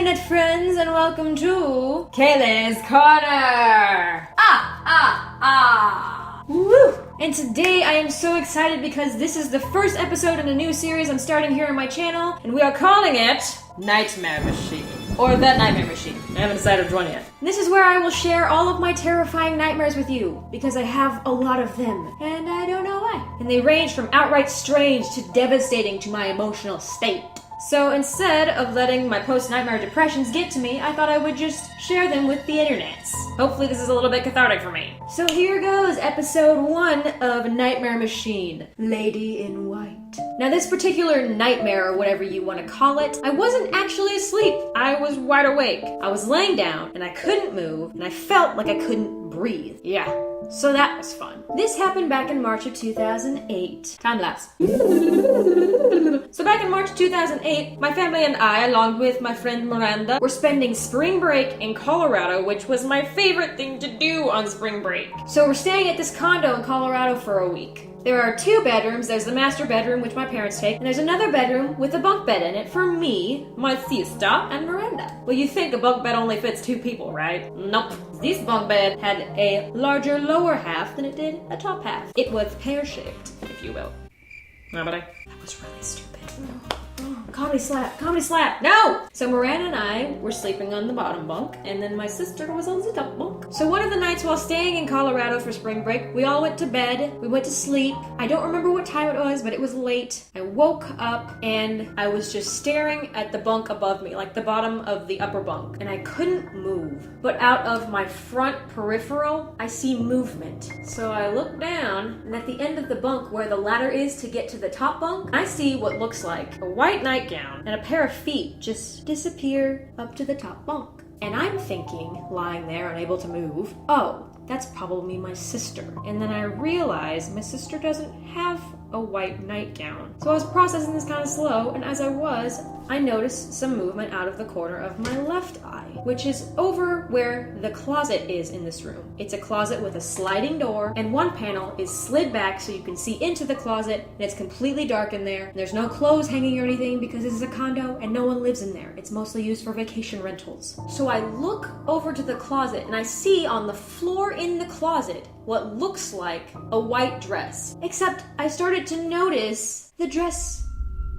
internet friends, and welcome to Cayleigh's Corner! Woo! And today I am so excited because this is the first episode in a new series I'm starting here on my channel, and we are calling it Nightmare Machine. Or The Nightmare Machine. I haven't decided which one yet. This is where I will share all of my terrifying nightmares with you, because I have a lot of them, and I don't know why. And they range from outright strange to devastating to my emotional state. So instead of letting my post-nightmare depressions get to me, I thought I would just share them with the internets. Hopefully this is a little bit cathartic for me. So here goes episode 1 of Nightmare Machine, Lady in White. Now this particular nightmare, or whatever you want to call it, I wasn't actually asleep. I was wide awake. I was laying down, and I couldn't move, and I felt like I couldn't breathe. Yeah. So that was fun. This happened back in March of 2008. Time lapse. So back in March 2008, my family and I, along with my friend Miranda, were spending spring break in Colorado, which was my favorite thing to do on spring break. So we're staying at this condo in Colorado for a week. There are 2 bedrooms. There's the master bedroom, which my parents take, and there's another bedroom with a bunk bed in it for me, my sister, and Miranda. Well, you think a bunk bed only fits 2 people, right? Nope. This bunk bed had a larger lower half than it did a top half. It was pear-shaped, if you will. No, but that was really stupid. Comedy slap, comedy slap, no! So Miranda and I were sleeping on the bottom bunk, and then my sister was on the top bunk. So one of the nights while staying in Colorado for spring break, we all went to bed, we went to sleep. I don't remember what time it was, but it was late. I woke up, and I was just staring at the bunk above me, like the bottom of the upper bunk, and I couldn't move. But out of my front peripheral, I see movement. So I look down, and at the end of the bunk where the ladder is to get to the top bunk, I see what looks like a white nightgown and a pair of feet just disappear up to the top bunk. And I'm thinking, lying there unable to move, oh, that's probably my sister. And then I realize my sister doesn't have a white nightgown. So I was processing this kind of slow, and as I was, I noticed some movement out of the corner of my left eye, which is over where the closet is in this room. It's a closet with a sliding door, and one panel is slid back so you can see into the closet, and it's completely dark in there. There's no clothes hanging or anything because this is a condo and no one lives in there. It's mostly used for vacation rentals. So I look over to the closet, and I see on the floor in the closet what looks like a white dress. Except I started to notice the dress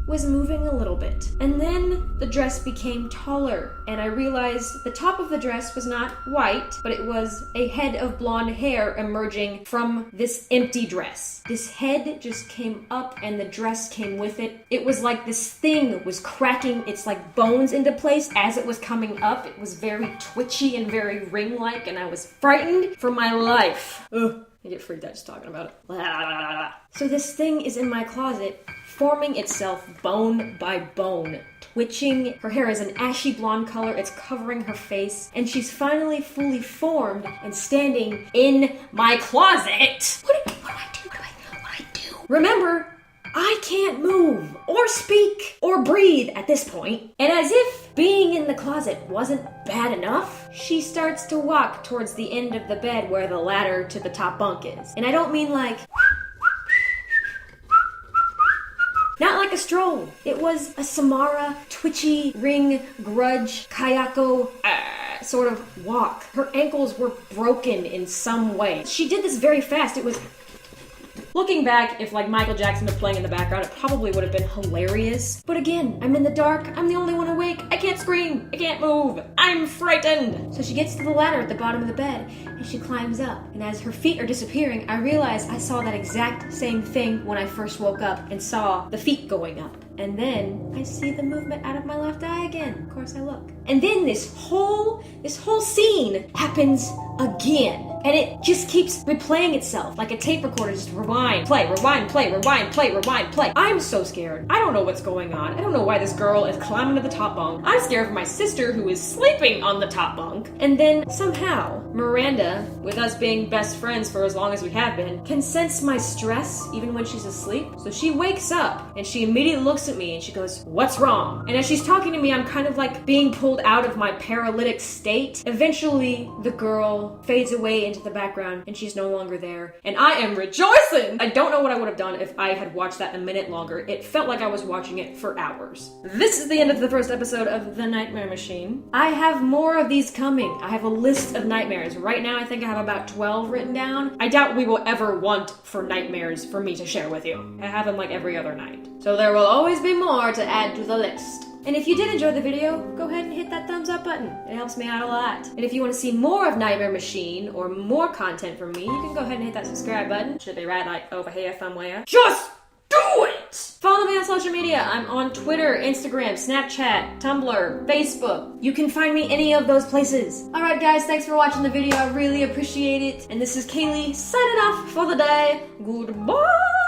was moving a little bit. And then the dress became taller, and I realized the top of the dress was not white, but it was a head of blonde hair emerging from this empty dress. This head just came up, and the dress came with it. It was like this thing was cracking its like bones into place as it was coming up. It was very twitchy and very ring-like, and I was frightened for my life. Ugh. I get freaked out just talking about it. So this thing is in my closet, forming itself bone by bone, twitching. Her hair is an ashy blonde color, it's covering her face, and she's finally fully formed and standing in my closet. What do I do? Remember, I can't move, or speak, or breathe at this point. And as if being in the closet wasn't bad enough, she starts to walk towards the end of the bed where the ladder to the top bunk is. And I don't mean like... not like a stroll. It was a Samara, twitchy, ring, grudge, kayako, sort of walk. Her ankles were broken in some way. She did this very fast. It was... looking back, if like Michael Jackson was playing in the background, it probably would have been hilarious. But again, I'm in the dark, I'm the only one awake, I can't scream, I can't move, I'm frightened. So she gets to the ladder at the bottom of the bed, and she climbs up. And as her feet are disappearing, I realize I saw that exact same thing when I first woke up and saw the feet going up. And then I see the movement out of my left eye again. Of course I look. And then this whole scene happens again. And it just keeps replaying itself like a tape recorder, just rewind, play, rewind, play, rewind, play, rewind, play. I'm so scared. I don't know what's going on. I don't know why this girl is climbing to the top bunk. I'm scared for my sister who is sleeping on the top bunk. And then somehow, Miranda, with us being best friends for as long as we have been, can sense my stress even when she's asleep. So she wakes up and she immediately looks looks at me and she goes, "What's wrong?" And as she's talking to me, I'm kind of like being pulled out of my paralytic state. Eventually, the girl fades away into the background and she's no longer there. And I am rejoicing! I don't know what I would have done if I had watched that a minute longer. It felt like I was watching it for hours. This is the end of the first episode of The Nightmare Machine. I have more of these coming. I have a list of nightmares. Right now, I think I have about 12 written down. I doubt we will ever want for nightmares for me to share with you. I have them like every other night. So there will always be more to add to the list. And if you did enjoy the video, go ahead and hit that thumbs up button. It helps me out a lot. And if you want to see more of Nightmare Machine or more content from me, you can go ahead and hit that subscribe button. Should be right like over here somewhere. Just do it! Follow me on social media. I'm on Twitter, Instagram, Snapchat, Tumblr, Facebook. You can find me any of those places. Alright guys, thanks for watching the video. I really appreciate it. And this is Cayleigh signing off for the day. Goodbye!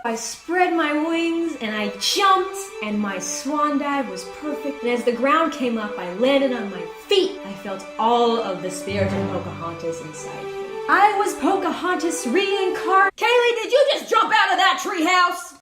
I spread my wings and I jumped and my swan dive was perfect. And as the ground came up, I landed on my feet. I felt all of the spirit of Pocahontas inside me. I was Pocahontas reincarnated. Cayleigh, did you just jump out of that treehouse?